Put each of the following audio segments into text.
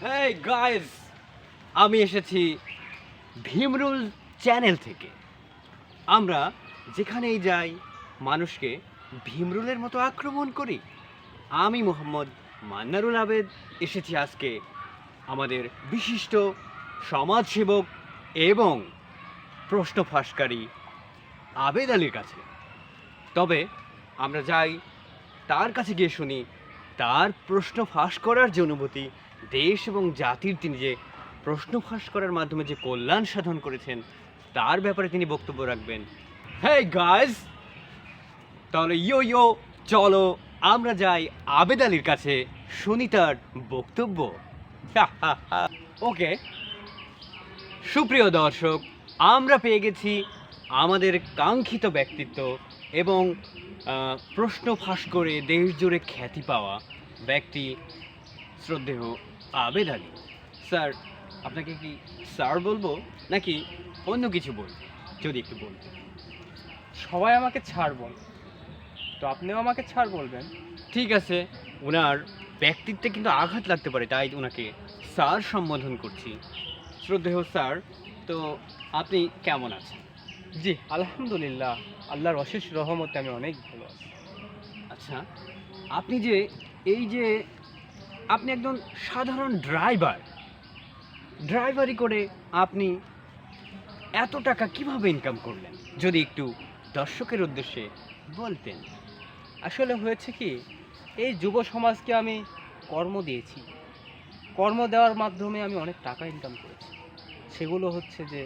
এই গাইস, আমি এসেছি ভীমরুল চ্যানেল থেকে। আমরা যেখানেই যাই মানুষকে ভীমরুলের মতো আক্রমণ করি। আমি মোহাম্মদ মান্নারুল আবেদ এসেছি আজকে আমাদের বিশিষ্ট সমাজসেবক এবং প্রশ্ন ফাঁসকারী আবেদ আলীর কাছে। তবে আমরা যাই তার কাছে গিয়ে শুনি তার প্রশ্ন ফাঁস করার যে অনুভূতি, দেশ এবং জাতির তিনি যে প্রশ্ন ফাঁস করার মাধ্যমে যে কল্যাণ সাধন করেছেন তার ব্যাপারে তিনি বক্তব্য রাখবেন। হেই গাইস, তাহলে ইয়ো চলো আমরা যাই আবেদ আলীর কাছে, শুনি তার বক্তব্য। ওকে, সুপ্রিয় দর্শক, আমরা পেয়ে গেছি আমাদের কাঙ্ক্ষিত ব্যক্তিত্ব এবং প্রশ্ন ফাঁস করে দেশ জুড়ে খ্যাতি পাওয়া ব্যক্তি শ্রদ্ধেয় আবেদ আলী। স্যার, আপনাকে কি স্যার বলবো নাকি অন্য কিছু বলবো, যদি একটু বলতেন। সবাই আমাকে ছাড় বল, তো আপনিও আমাকে ছাড় বলবেন। ঠিক আছে, ওনার ব্যক্তিত্বে কিন্তু আঘাত লাগতে পারে, তাই ওনাকে স্যার সম্বোধন করছি। শ্রদ্ধেয় স্যার, তো আপনি কেমন আছেন? জি আলহামদুলিল্লাহ, আল্লাহর অশেষ রহমতে আমি অনেক ভালো আছি। আচ্ছা, আপনি যে এই যে আপনি একজন সাধারণ ড্রাইভারি করে আপনি এত টাকা কিভাবে ইনকাম করলেন, যদি একটু দর্শকের উদ্দেশ্যে বলতেন। আসলে হয়েছে কি, এই যুব সমাজকে আমি কর্ম দিয়েছি, কর্ম দেওয়ার মাধ্যমে আমি অনেক টাকা ইনকাম করেছি। সেগুলো হচ্ছে যে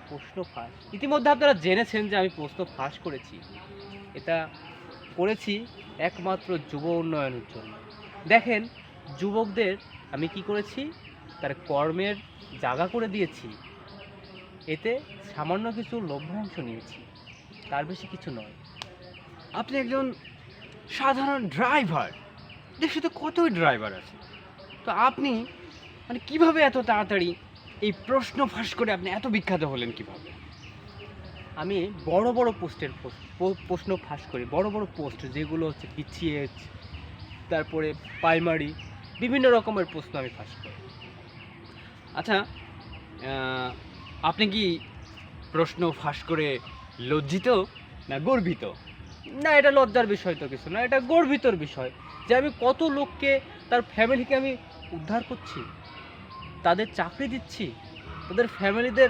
প্রশ্ন ফাঁস। ইতিমধ্যে আপনারা জেনেছেন যে আমি প্রশ্ন ফাঁস করেছি। এটা করেছি একমাত্র যুব উন্নয়নের জন্য। দেখেন, যুবকদের আমি কি করেছি, তার কর্মের জায়গা করে দিয়েছি। এতে সামান্য কিছু লভ্যাংশ নিয়েছি, তার বেশি কিছু নয়। আপনি একজন সাধারণ ড্রাইভার, দেশে তো কতই ড্রাইভার আছে, তো আপনি মানে কিভাবে এত তাড়াতাড়ি এই প্রশ্ন ফাঁস করে আপনি এত বিখ্যাত হলেন কিভাবে? আমি বড় বড় পোস্টের প্রশ্ন ফাঁস করি। বড় বড় পোস্ট যেগুলো হচ্ছে পিছিএচ, তারপরে প্রাইমারি, বিভিন্ন রকমের প্রশ্ন আমি ফাঁস করি। আচ্ছা, আপনি কি প্রশ্ন ফাঁস করে লজ্জিত না গর্বিত? না, এটা লজ্জার বিষয় তো কিছু না, এটা গর্বিতর বিষয় যে আমি কত লোককে, তার ফ্যামিলিকে আমি উদ্ধার করছি, তাদের চাকরি দিচ্ছি, তাদের ফ্যামিলিদের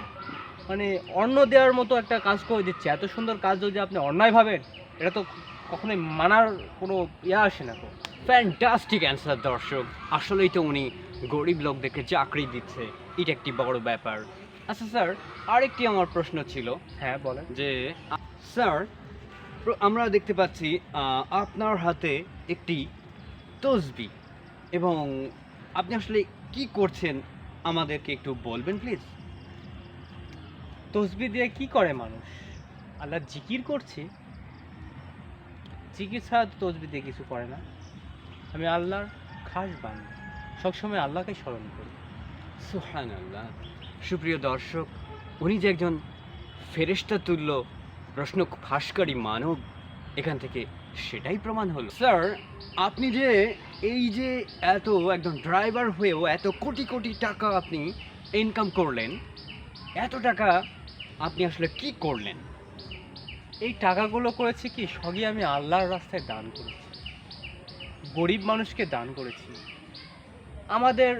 মানে অন্ন দেওয়ার মতো একটা কাজ করে দিচ্ছি। এত সুন্দর কাজ যদি আপনি অন্যায় ভাবেন, এটা তো কখনোই মানার কোনো আসে না তো। ফ্যান্টাস্টিক অ্যান্সার দর্শক, আসলেই তো উনি গরিব লোকদেরকে চাকরি দিচ্ছে, এটা একটি বড় ব্যাপার। আচ্ছা স্যার, আরেকটি আমার প্রশ্ন ছিল। হ্যাঁ বলেন। যে স্যার, আমরা দেখতে পাচ্ছি আপনার হাতে একটি তসবি, এবং আপনি আসলে কি করছেন আমাদেরকে একটু বলবেন প্লিজ? তসবি দিয়ে কি করে মানুষ? আল্লাহ জিকির করছি, জিকির ছাড়া তো তসবি দিয়ে কিছু করে না। আমি আল্লাহর খাস বান্দা, সবসময় আল্লাহকে স্মরণ করি। সুবহানাল্লাহ। সুপ্রিয় দর্শক, উনি যে একজন ফেরেশতা তুল্য প্রশ্ন ফাঁসকারী মানব, এখান থেকে সেটাই প্রমাণ হলো। স্যার, আপনি যে এই যে এত একজন ড্রাইভার হয়েও এত কোটি কোটি টাকা আপনি ইনকাম করলেন, এত টাকা আপনি আসলে কি করলেন? এই টাকাগুলো করেছি কি, সবই আমি আল্লাহর রাস্তায় দান করেছি, গরিব মানুষকে দান করেছি। আমাদের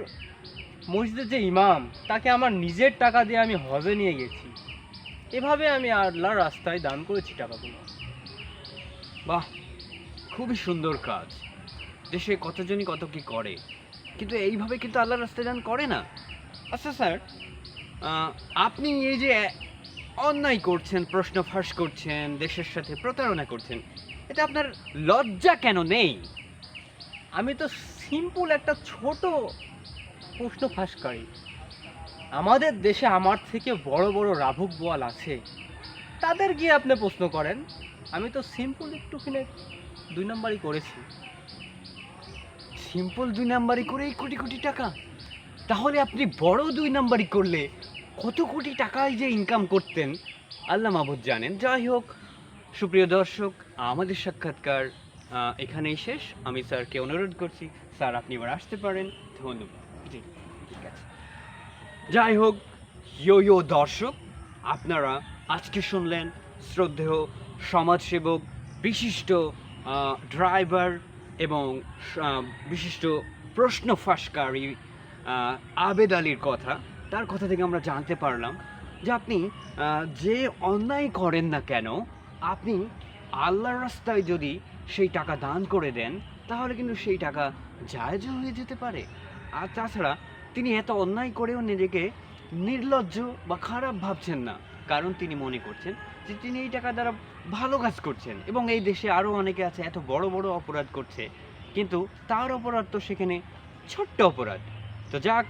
মসজিদের যে ইমাম, তাকে আমার নিজের টাকা দিয়ে আমি হজে নিয়ে গেছি। এভাবে আমি আল্লাহর রাস্তায় দান করেছি টাকাগুলো। বাহ, খুবই সুন্দর কাজ। দেশে কতজনই কত কি করে, কিন্তু এইভাবে কিন্তু আল্লাহর রাস্তায় দান করে না। আচ্ছা স্যার, আপনি এই যে অন্যায় করছেন, প্রশ্ন ফাঁস করছেন, দেশের সাথে প্রতারণা করছেন, এটা আপনার লজ্জা কেন নেই? আমি তো সিম্পল একটা ছোট প্রশ্ন ফাঁসকারী। আমাদের দেশে আমার থেকে বড় বড় রাভুক বোয়াল আছে, তাদের গিয়ে আপনি প্রশ্ন করেন। আমি তো সিম্পল একটুখানি 2 নাম্বারই করেছি। সিম্পল 2 নাম্বারি করেই কোটি কোটি টাকা? তাহলে আপনি বড় 2 নাম্বারি করলে কত কোটি টাকায় যে ইনকাম করতেন আল্লাহ মাবুদ জানেন। যাই হোক, সুপ্রিয় দর্শক, আমাদের সাক্ষাৎকার এখানেই শেষ। আমি স্যারকে অনুরোধ করছি, স্যার আপনি এবার আসতে পারেন। ধন্যবাদ। জি ঠিক আছে। যাই হোক, ইয়ো দর্শক, আপনারা আজকে শুনলেন শ্রদ্ধেয় সমাজসেবক, বিশিষ্ট ড্রাইভার এবং বিশিষ্ট প্রশ্ন ফাঁসকারী আবেদ আলীর কথা। তার কথা থেকে আমরা জানতে পারলাম যে আপনি যে অন্যায় করেন না কেন, আপনি আল্লাহর রাস্তায় যদি সেই টাকা দান করে দেন, তাহলে কিন্তু সেই টাকা জায়েজ হয়ে যেতে পারে। আর তাছাড়া তিনি এত অন্যায় করেও নিজেকে নির্লজ্জ বা খারাপ ভাবছেন না, কারণ তিনি মনে করছেন যে তিনি এই টাকা দ্বারা ভালো কাজ করছেন, এবং এই দেশে আরও অনেকে আছে এত বড় বড় অপরাধ করছে, কিন্তু তার অপরাধ তো সেখানে ছোট্ট অপরাধ। তো যাক,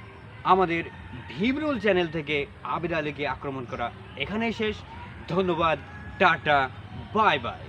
আমাদের ভীমরুল চ্যানেল থেকে আবিদ আলীকে আক্রমণ করা এখানেই শেষ। ধন্যবাদ, টাটা, বাই বাই।